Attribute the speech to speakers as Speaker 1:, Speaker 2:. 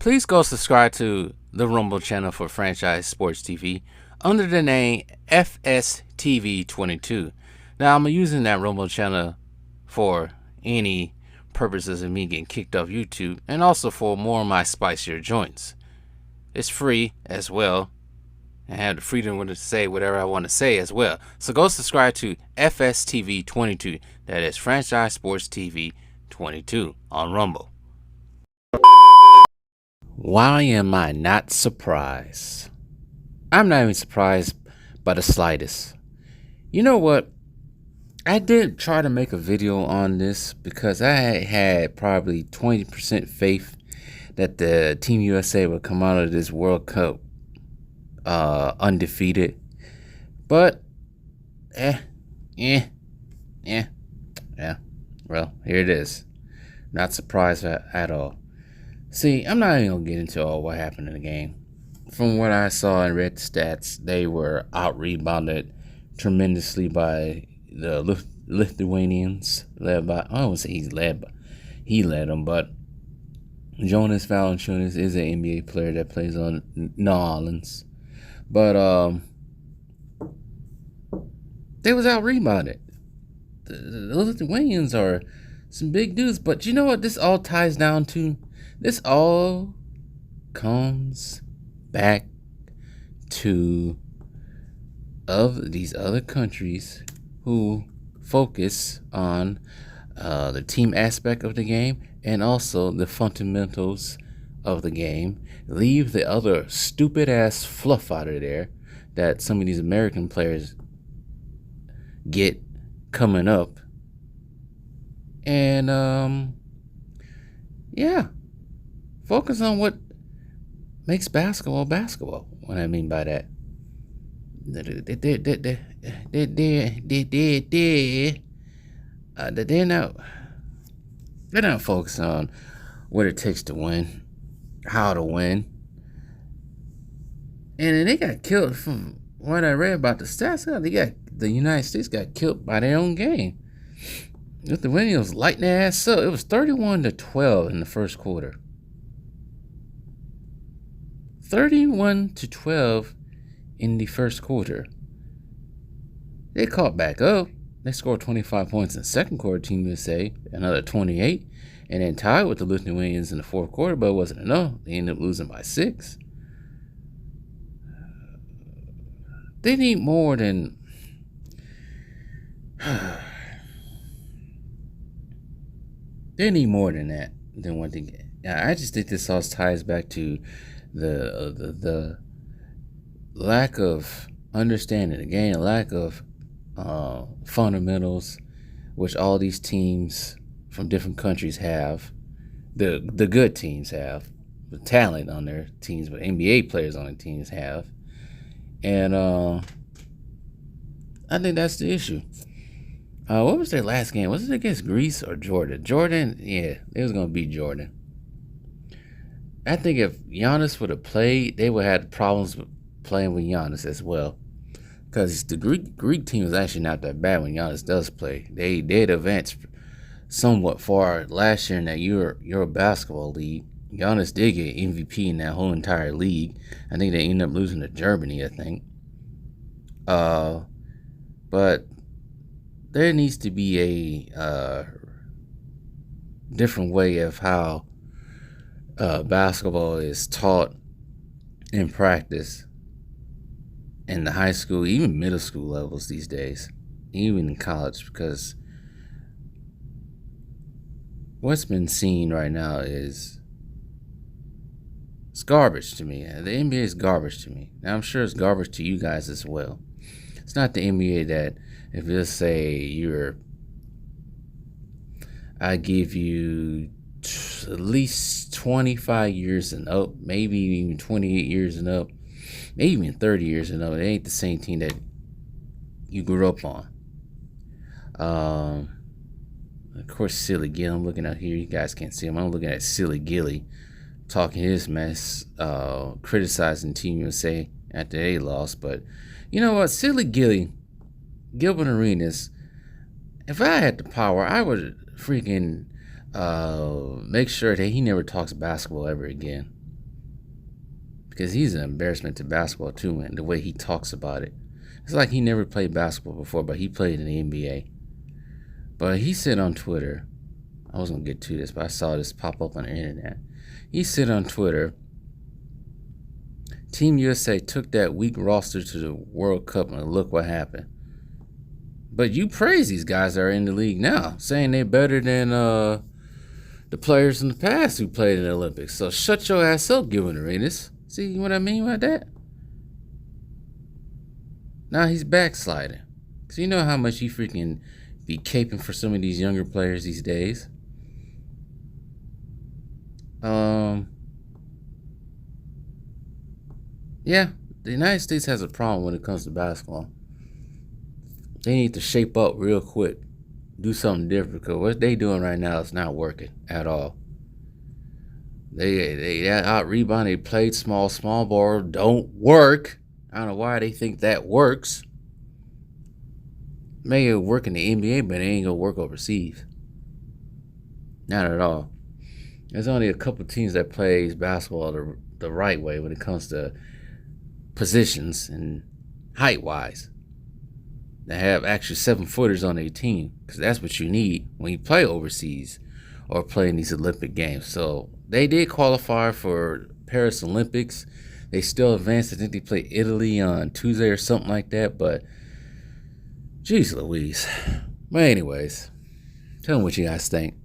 Speaker 1: Please go subscribe to the Rumble channel for Franchise Sports TV under the name FSTV22. Now, I'm using that Rumble channel for any purposes of me getting kicked off YouTube and also for more of my spicier joints. It's free as well. I have the freedom to say whatever I want to say as well. So go subscribe to FSTV22. That is Franchise Sports TV 22 on Rumble. Why am I not surprised? I'm not even surprised by the slightest. You know what? I did try to make a video on this because I had probably 20% faith that the Team USA would come out of this World Cup undefeated. But, well, here it is. Not surprised at all. See, I'm not even going to get into all what happened in the game. From what I saw and read the stats, they were out-rebounded tremendously by the Lithuanians, led by, I don't want to say he led them, but Jonas Valanciunas is an NBA player that plays on New Orleans. But they was out-rebounded. The Lithuanians are some big dudes, but you know what this all ties down to? This all comes back to of these other countries who focus on the team aspect of the game and also the fundamentals of the game. Leave the other stupid ass fluff out of there that some of these American players get coming up. And focus on what makes basketball basketball. What I mean by that, they're not focusing on what it takes to win, how to win. And then they got killed. From what I read about the stats, the United States got killed by their own game. Lithuanians lighting their ass up. It was 31-12 in the first quarter. 31-12 in the first quarter. They caught back up. They scored 25 points in the second quarter. Team USA another 28, and then tied with the Lithuanians in the fourth quarter, but it wasn't enough. They ended up losing by 6. They need more than they need more than that, than what they get. I just think this all ties back to the lack of understanding the game, lack of fundamentals, which all these teams from different countries have. The good teams have the talent on their teams, but NBA players on their teams have. And I think that's the issue. What was their last game? Was it against Greece or Jordan? Jordan, yeah, it was going to beat Jordan. I think if Giannis would have played, they would have had problems with playing with Giannis as well. Because the Greek team is actually not that bad when Giannis does play. They did advance somewhat far last year in that Euro basketball league. Giannis did get MVP in that whole entire league. I think they ended up losing to Germany, I think. But there needs to be a different way of how basketball is taught in practice in the high school, even middle school levels these days, even in college, because what's been seen right now is it's garbage to me. The NBA is garbage to me. Now, I'm sure it's garbage to you guys as well. It's not the NBA that, if let's say I give you at least 25 years and up, maybe even 28 years and up, maybe even 30 years and up, it ain't the same team that you grew up on. Of course, Silly Gilly, I'm looking out here. You guys can't see him. I'm looking at Silly Gilly talking his mess, criticizing Team USA after they lost. But you know what? Silly Gilly, Gilbert Arenas, if I had the power, I would freaking make sure that he never talks basketball ever again. because he's an embarrassment to basketball too, and the way he talks about it. It's like he never played basketball before, but he played in the NBA. But he said on Twitter, I wasn't going to get to this, but I saw this pop up on the internet. He said on Twitter, Team USA took that weak roster to the World Cup and look what happened. But you praise these guys that are in the league now, saying they're better than the players in the past who played in the Olympics. So shut your ass up, Gilbert Arenas. See what I mean by that? Now he's backsliding. Because you know how much he freaking be caping for some of these younger players these days. Yeah, the United States has a problem when it comes to basketball. They need to shape up real quick. Do something different, because what they doing right now is not working at all. They out rebound. They played small ball. Don't work. I don't know why they think that works. May work in the NBA, but it ain't gonna work overseas. Not at all. There's only a couple teams that plays basketball the right way when it comes to positions and height-wise. They have actually 7-footers on their team, because that's what you need when you play overseas or play in these Olympic games. So they did qualify for Paris Olympics. They still advanced. I think they play Italy on Tuesday or something like that. But, geez Louise. But anyways, tell me what you guys think.